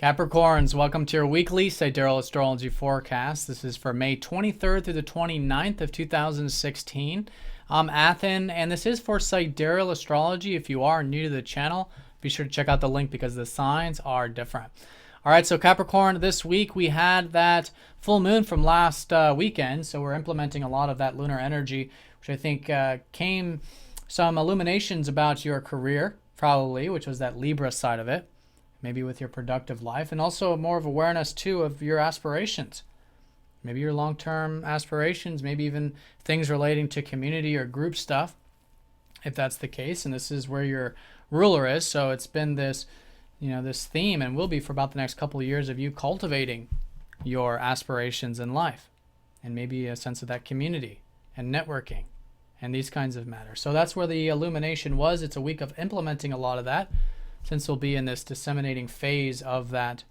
Capricorns, welcome to your weekly Sidereal Astrology forecast. This is for May 23rd through the 29th of 2016. I'm Athen, and this is for Sidereal Astrology. If you are new to the channel, be sure to check out the link because the signs are different. All right, so Capricorn, this week we had that full moon from last weekend, so we're implementing a lot of that lunar energy, which I think came some illuminations about your career, probably, which was that Libra side of it. Maybe with your productive life, and also more of awareness too of your aspirations. Maybe your long-term aspirations, maybe even things relating to community or group stuff, if that's the case. And this is where your ruler is. So it's been this, this theme, and will be for about the next couple of years, of you cultivating your aspirations in life, and maybe a sense of that community and networking and these kinds of matters. So that's where the illumination was. It's a week of implementing a lot of that, since we'll be in this disseminating phase of that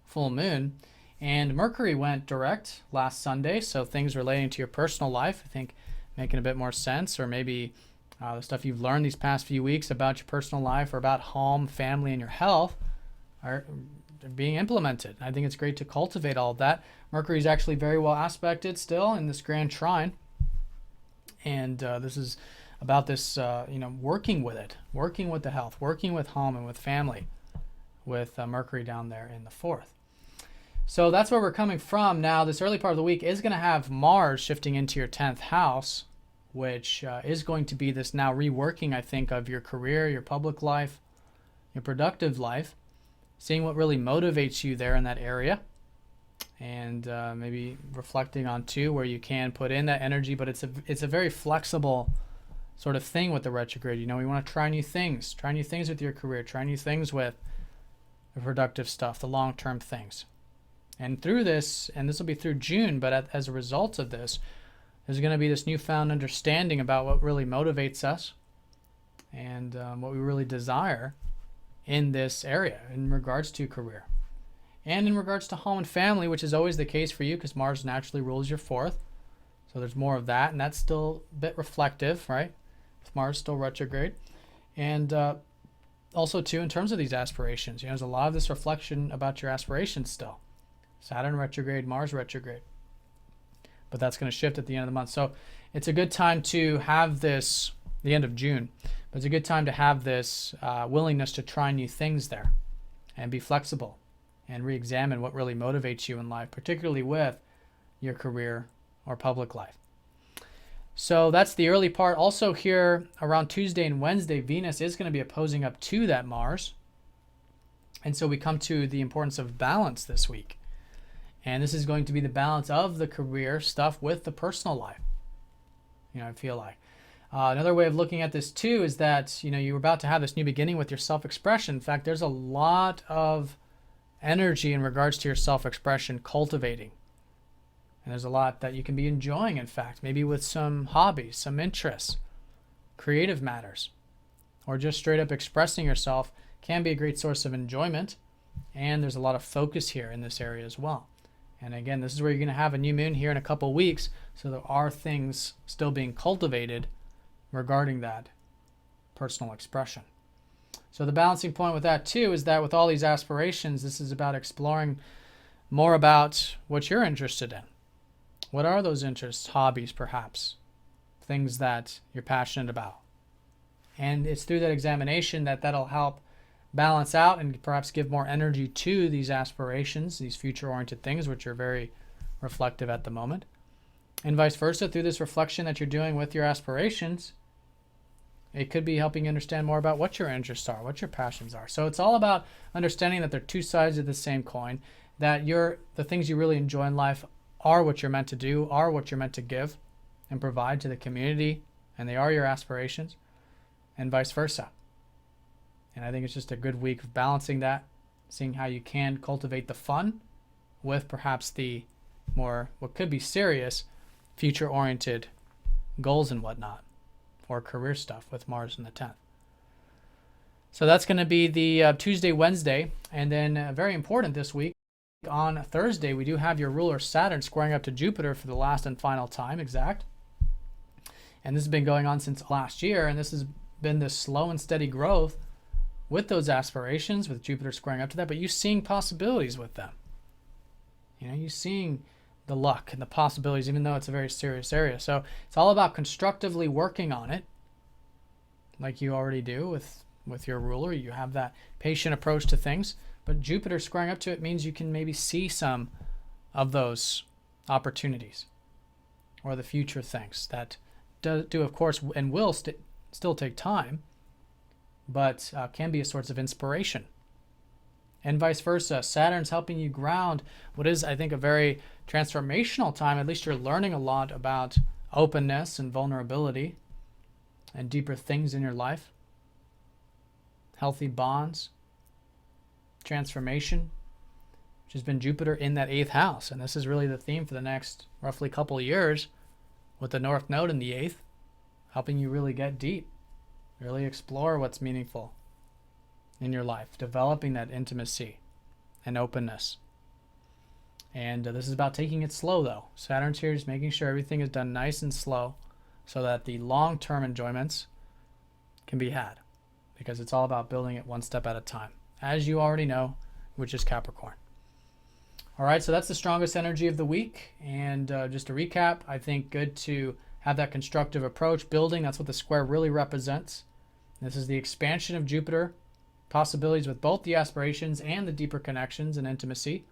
full moon. And Mercury went direct last Sunday, so things relating to your personal life, I think, making a bit more sense, or maybe the stuff you've learned these past few weeks about your personal life or about home, family, and your health are being implemented. I think it's great to cultivate all of that. Mercury is actually very well aspected still in this grand trine, and this is about this, working with it, working with the health, working with home and with family, with Mercury down there in the fourth. So that's where we're coming from. Now, this early part of the week is going to have Mars shifting into your 10th house, which is going to be this now reworking, I think, of your career, your public life, your productive life, seeing what really motivates you there in that area, and maybe reflecting on too where you can put in that energy. But it's a very flexible sort of thing with the retrograde. We want to try new things with your career, try new things with the productive stuff, the long-term things. And through this, and this will be through June, but as a result of this, there's going to be this newfound understanding about what really motivates us, and what we really desire in this area in regards to career, and in regards to home and family, which is always the case for you because Mars naturally rules your fourth. So there's more of that, and that's still a bit reflective, right? Mars still retrograde. And also too, in terms of these aspirations, there's a lot of this reflection about your aspirations still. Saturn retrograde, Mars retrograde, but that's going to shift at the end of the month. So it's a good time to have this, the end of June, but it's a good time to have this willingness to try new things there and be flexible and re-examine what really motivates you in life, particularly with your career or public life. So that's the early part. Also here around Tuesday and Wednesday, Venus is going to be opposing up to that Mars. And so we come to the importance of balance this week. And this is going to be the balance of the career stuff with the personal life. I feel like. Another way of looking at this too is that, you're about to have this new beginning with your self-expression. In fact, there's a lot of energy in regards to your self-expression cultivating. And there's a lot that you can be enjoying, in fact, maybe with some hobbies, some interests, creative matters, or just straight up expressing yourself can be a great source of enjoyment. And there's a lot of focus here in this area as well. And again, this is where you're going to have a new moon here in a couple weeks. So there are things still being cultivated regarding that personal expression. So the balancing point with that too is that with all these aspirations, this is about exploring more about what you're interested in. What are those interests, hobbies perhaps, things that you're passionate about? And it's through that examination that'll help balance out and perhaps give more energy to these aspirations, these future-oriented things, which are very reflective at the moment. And vice versa, through this reflection that you're doing with your aspirations, it could be helping you understand more about what your interests are, what your passions are. So it's all about understanding that they're two sides of the same coin, that the things you really enjoy in life are what you're meant to do, are what you're meant to give and provide to the community, and they are your aspirations, and vice versa. And I think it's just a good week of balancing that, seeing how you can cultivate the fun with perhaps the more, what could be serious, future-oriented goals and whatnot, or career stuff with Mars in the 10th. So that's going to be the Tuesday, Wednesday, and then very important this week, on Thursday, we do have your ruler Saturn squaring up to Jupiter for the last and final time, exact. And this has been going on since last year, and this has been this slow and steady growth with those aspirations, with Jupiter squaring up to that, but you seeing possibilities with them. You know, you seeing the luck and the possibilities, even though it's a very serious area. So it's all about constructively working on it, like you already do with your ruler. You have that patient approach to things, but Jupiter squaring up to it means you can maybe see some of those opportunities or the future things that do of course, and will still take time, but can be a source of inspiration. And vice versa. Saturn's helping you ground what is, I think, a very transformational time. At least you're learning a lot about openness and vulnerability and deeper things in your life. Healthy bonds, transformation, which has been Jupiter in that 8th house. And this is really the theme for the next roughly couple of years, with the North Node in the 8th, helping you really get deep, really explore what's meaningful in your life, developing that intimacy and openness. And this is about taking it slow, though. Saturn's here just making sure everything is done nice and slow so that the long-term enjoyments can be had, because it's all about building it one step at a time, as you already know, which is Capricorn. All right, so that's the strongest energy of the week. And just to recap, I think good to have that constructive approach, building. That's what the square really represents. This is the expansion of Jupiter, possibilities with both the aspirations and the deeper connections and intimacy.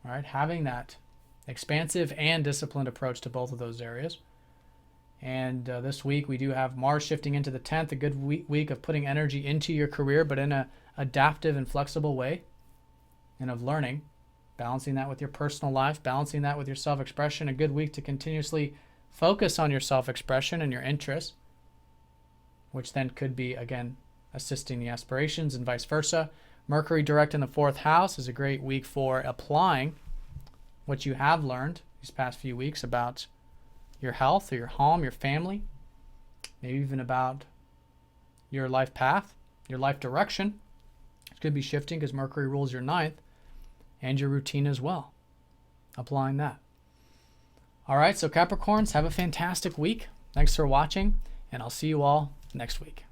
All right, having that expansive and disciplined approach to both of those areas. And this week we do have Mars shifting into the 10th, a good week of putting energy into your career, but in an adaptive and flexible way, and of learning, balancing that with your personal life, balancing that with your self-expression. A good week to continuously focus on your self-expression and your interests, which then could be, again, assisting the aspirations and vice versa. Mercury direct in the 4th house is a great week for applying what you have learned these past few weeks about your health or your home, your family, maybe even about your life path, your life direction. It could be shifting because Mercury rules your 9th, and your routine as well, applying that. All right, so Capricorns, have a fantastic week. Thanks for watching, and I'll see you all next week.